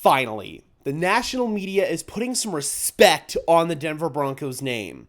Finally, the national media is putting some respect on the Denver Broncos name.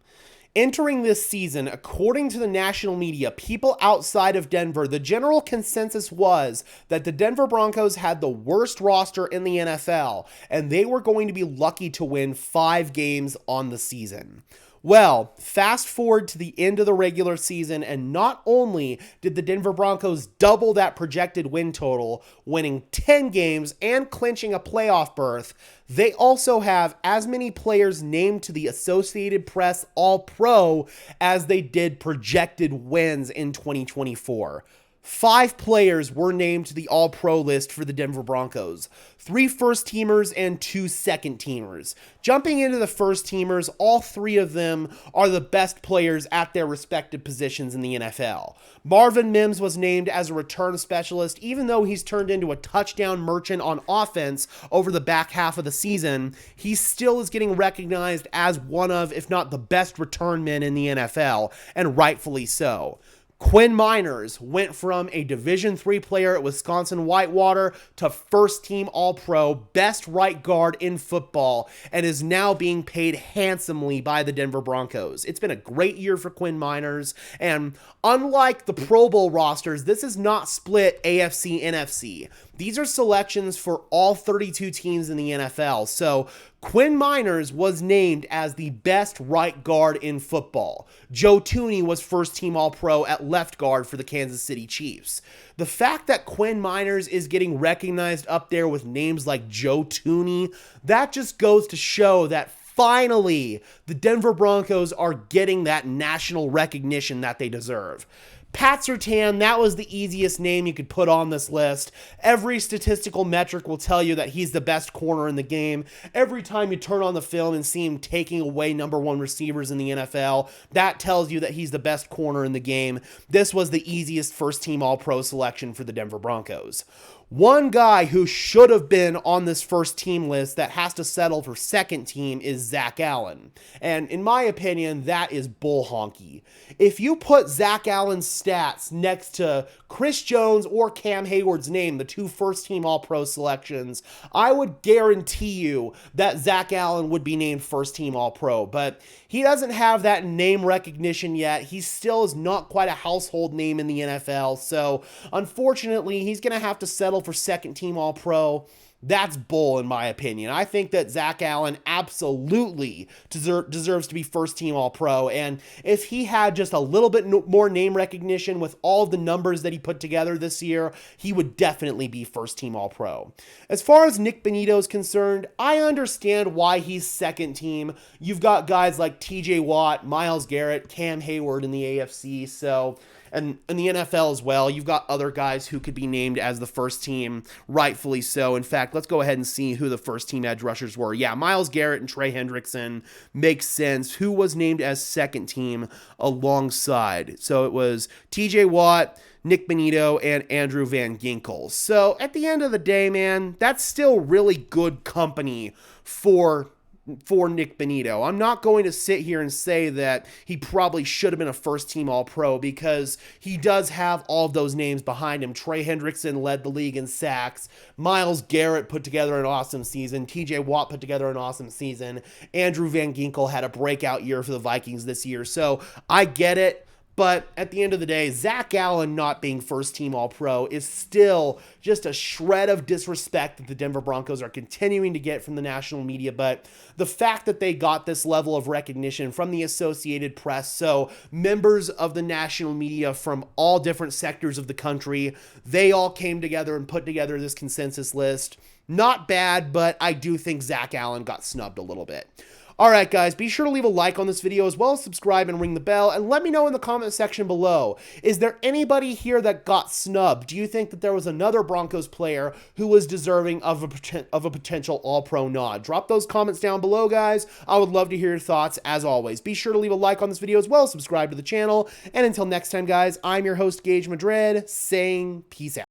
Entering this season, according to the national media, people outside of Denver, the general consensus was that the Denver Broncos had the worst roster in the NFL, and they were going to be lucky to win 5 games on the season. Well, fast forward to the end of the regular season, and not only did the Denver Broncos double that projected win total, winning 10 games and clinching a playoff berth, they also have as many players named to the Associated Press All-Pro as they did projected wins in 2024. 5 players were named to the All-Pro list for the Denver Broncos. 3 first-teamers and 2 second-teamers. Jumping into the first-teamers, all 3 of them are the best players at their respective positions in the NFL. Marvin Mims was named as a return specialist, even though he's turned into a touchdown merchant on offense over the back half of the season. He still is getting recognized as one of, if not the best return men in the NFL, and rightfully so. Quinn Miners went from a Division III player at Wisconsin Whitewater to first-team All-Pro, best right guard in football, and is now being paid handsomely by the Denver Broncos. It's been a great year for Quinn Miners, and unlike the Pro Bowl rosters, this is not split AFC-NFC. These are selections for all 32 teams in the NFL, so Quinn Miners was named as the best right guard in football. Joe Thuney was first-team All-Pro at left guard for the Kansas City Chiefs. The fact that Quinn Miners is getting recognized up there with names like Joe Thuney, that just goes to show that finally the Denver Broncos are getting that national recognition that they deserve. Pat Surtain, that was the easiest name you could put on this list. Every statistical metric will tell you that he's the best corner in the game. Every time you turn on the film and see him taking away number 1 receivers in the NFL, that tells you that he's the best corner in the game. This was the easiest first-team All-Pro selection for the Denver Broncos. One guy who should have been on this first team list that has to settle for second team is Zach Allen. And in my opinion, that is bull honky. If you put Zach Allen's stats next to Chris Jones or Cam Hayward's name, the 2 first team All-Pro selections, I would guarantee you that Zach Allen would be named first team All-Pro. But he doesn't have that name recognition yet. He still is not quite a household name in the NFL. So unfortunately, he's going to have to settle for second team All-Pro. That's bull in my opinion. I think that Zach Allen absolutely deserves to be first team All-Pro, and if he had just a little bit more name recognition with all of the numbers that he put together this year, he would definitely be first team All-Pro. As far as Nick Bonitto is concerned, I understand why he's second team. You've got guys like TJ Watt, Myles Garrett, Cam Hayward in the AFC, so... And in the NFL as well, you've got other guys who could be named as the first team, rightfully so. In fact, let's go ahead and see who the first team edge rushers were. Yeah, Myles Garrett and Trey Hendrickson makes sense. Who was named as second team alongside? So it was TJ Watt, Nick Bonitto, and Andrew Van Ginkel. So at the end of the day, man, that's still really good company for Nick Bonitto. I'm not going to sit here and say that he probably should have been a first-team All-Pro because he does have all of those names behind him. Trey Hendrickson led the league in sacks. Myles Garrett put together an awesome season. TJ Watt put together an awesome season. Andrew Van Ginkel had a breakout year for the Vikings this year. So I get it. But at the end of the day, Zach Allen not being first-team All-Pro is still just a shred of disrespect that the Denver Broncos are continuing to get from the national media. But the fact that they got this level of recognition from the Associated Press, so members of the national media from all different sectors of the country, they all came together and put together this consensus list. Not bad, but I do think Zach Allen got snubbed a little bit. Alright guys, be sure to leave a like on this video as well as subscribe and ring the bell, and let me know in the comment section below, is there anybody here that got snubbed? Do you think that there was another Broncos player who was deserving of a potential All-Pro nod? Drop those comments down below, guys. I would love to hear your thoughts as always. Be sure to leave a like on this video as well as subscribe to the channel, and until next time guys, I'm your host Gage Madrid, saying peace out.